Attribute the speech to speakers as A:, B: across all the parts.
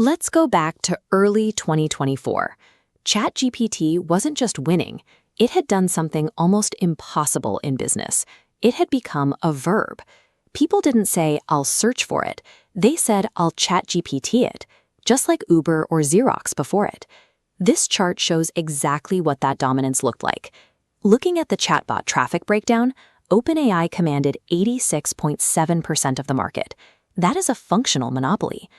A: Let's go back to early 2024. ChatGPT wasn't just winning, it had done something almost impossible in business. It had become a verb. People didn't say, "I'll search for it." They said, "I'll ChatGPT it," just like Uber or Xerox before it. This chart shows exactly what that dominance looked like. Looking at the chatbot traffic breakdown, OpenAI commanded 86.7% of the market. That is a functional monopoly.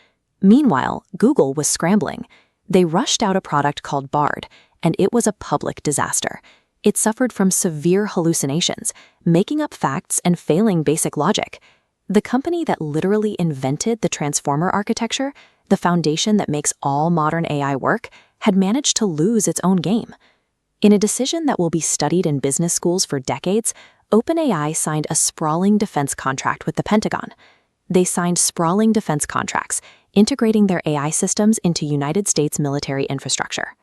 A: Meanwhile, Google was scrambling. They rushed out a product called Bard, and it was a public disaster. It suffered from severe hallucinations, making up facts and failing basic logic. The company that literally invented the transformer architecture, the foundation that makes all modern AI work, had managed to lose its own game. In a decision that will be studied in business schools for decades, OpenAI signed a sprawling defense contract with the Pentagon. They signed sprawling defense contracts, integrating their AI systems into United States military infrastructure.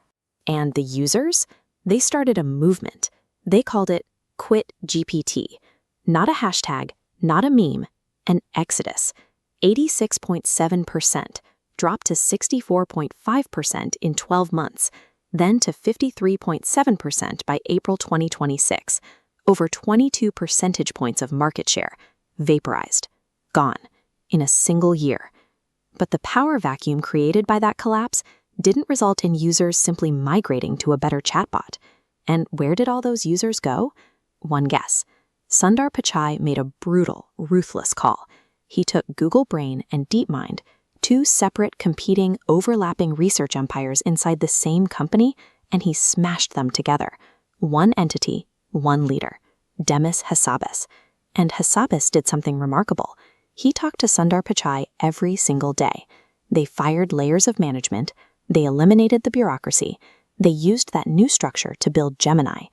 A: And the users? They started a movement. They called it QuitGPT. Not a hashtag, not a meme, an exodus. 86.7%, dropped to 64.5% in 12 months, then to 53.7% by April 2026. Over 22 percentage points of market share, vaporized, gone, in a single year. But the power vacuum created by that collapse didn't result in users simply migrating to a better chatbot. And where did all those users go? One guess. Sundar Pichai made a brutal, ruthless call. He took Google Brain and DeepMind, two separate, competing, overlapping research empires inside the same company, and he smashed them together. One entity, one leader, Demis Hassabis. And Hassabis did something remarkable. He talked to Sundar Pichai every single day. They fired layers of management, they eliminated the bureaucracy, they used that new structure to build Gemini.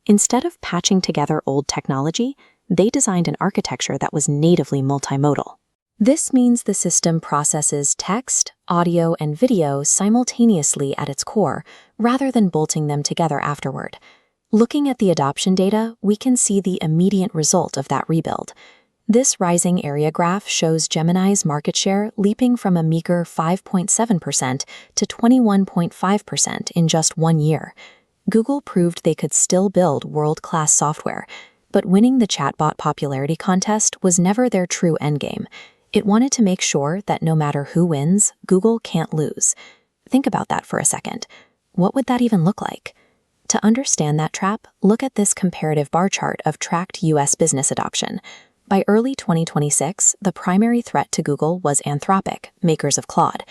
A: Instead of patching together old technology, they designed an architecture that was natively multimodal. This means the system processes text, audio, and video simultaneously at its core, rather than bolting them together afterward. Looking at the adoption data, we can see the immediate result of that rebuild. This rising area graph shows Gemini's market share leaping from a meager 5.7% to 21.5% in just 1 year. Google proved they could still build world-class software, but winning the chatbot popularity contest was never their true endgame. It wanted to make sure that no matter who wins, Google can't lose. Think about that for a second. What would that even look like? To understand that trap, look at this comparative bar chart of tracked U.S. business adoption. By early 2026, the primary threat to Google was Anthropic, makers of Claude.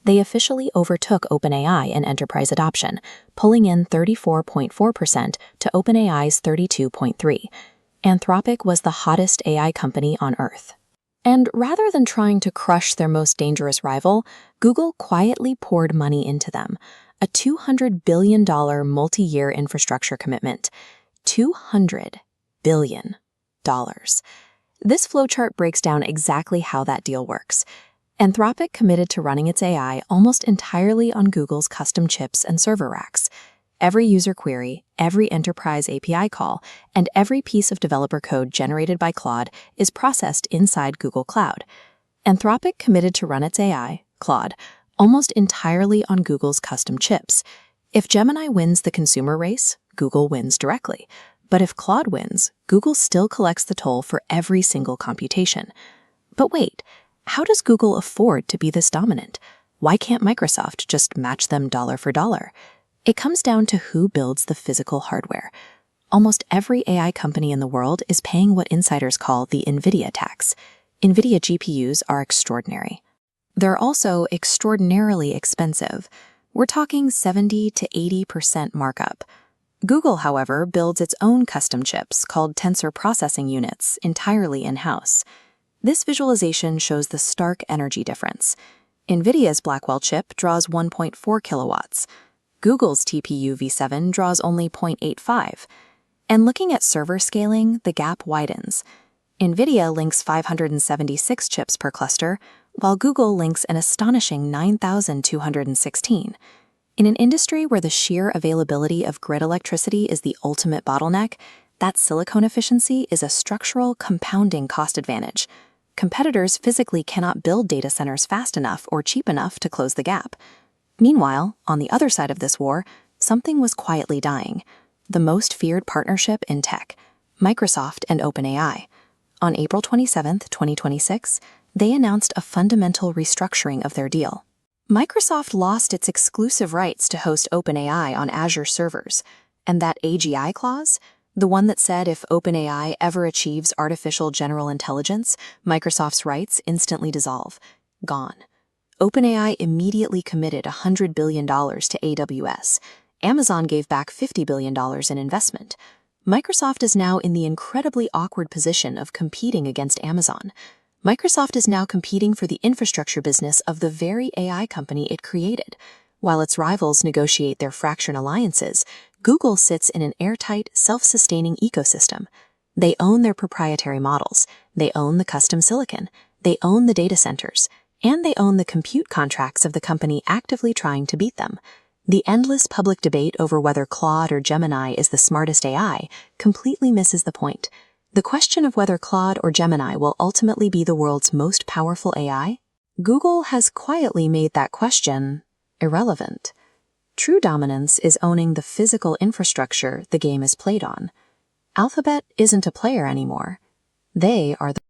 A: They officially overtook OpenAI in enterprise adoption, pulling in 34.4% to OpenAI's 32.3%. Anthropic was the hottest AI company on Earth. And rather than trying to crush their most dangerous rival, Google quietly poured money into them, a $200 billion multi-year infrastructure commitment. $200 billion. This flowchart breaks down exactly how that deal works. Anthropic committed to running its AI almost entirely on Google's custom chips and server racks. Every user query, every enterprise API call, and every piece of developer code generated by Claude is processed inside Google Cloud. Anthropic committed to run its AI, Claude, almost entirely on Google's custom chips. If Gemini wins the consumer race, Google wins directly. But if Claude wins, Google still collects the toll for every single computation. But wait, how does Google afford to be this dominant? Why can't Microsoft just match them dollar for dollar? It comes down to who builds the physical hardware. Almost every AI company in the world is paying what insiders call the NVIDIA tax. NVIDIA GPUs are extraordinary. They're also extraordinarily expensive. We're talking 70 to 80% markup. Google, however, builds its own custom chips called tensor processing units entirely in-house. This visualization shows the stark energy difference. NVIDIA's Blackwell chip draws 1.4 kilowatts. Google's TPU v7 draws only 0.85. And looking at server scaling, the gap widens. NVIDIA links 576 chips per cluster, while Google links an astonishing 9,216. In an industry where the sheer availability of grid electricity is the ultimate bottleneck, that silicon efficiency is a structural compounding cost advantage. Competitors physically cannot build data centers fast enough or cheap enough to close the gap. Meanwhile, on the other side of this war, something was quietly dying: the most feared partnership in tech, Microsoft and OpenAI. On April 27, 2026, they announced a fundamental restructuring of their deal. Microsoft lost its exclusive rights to host OpenAI on Azure servers, and that AGI clause, the one that said if OpenAI ever achieves artificial general intelligence, Microsoft's rights instantly dissolve, gone. OpenAI immediately committed $100 billion to AWS. Amazon gave back $50 billion in investment. Microsoft is now in the incredibly awkward position of competing against Amazon. Microsoft is now competing for the infrastructure business of the very AI company it created. While its rivals negotiate their fractured alliances, Google sits in an airtight, self-sustaining ecosystem. They own their proprietary models, they own the custom silicon, they own the data centers, and they own the compute contracts of the company actively trying to beat them. The endless public debate over whether Claude or Gemini is the smartest AI completely misses the point. The question of whether Claude or Gemini will ultimately be the world's most powerful AI? Google has quietly made that question irrelevant. True dominance is owning the physical infrastructure the game is played on. Alphabet isn't a player anymore. They are the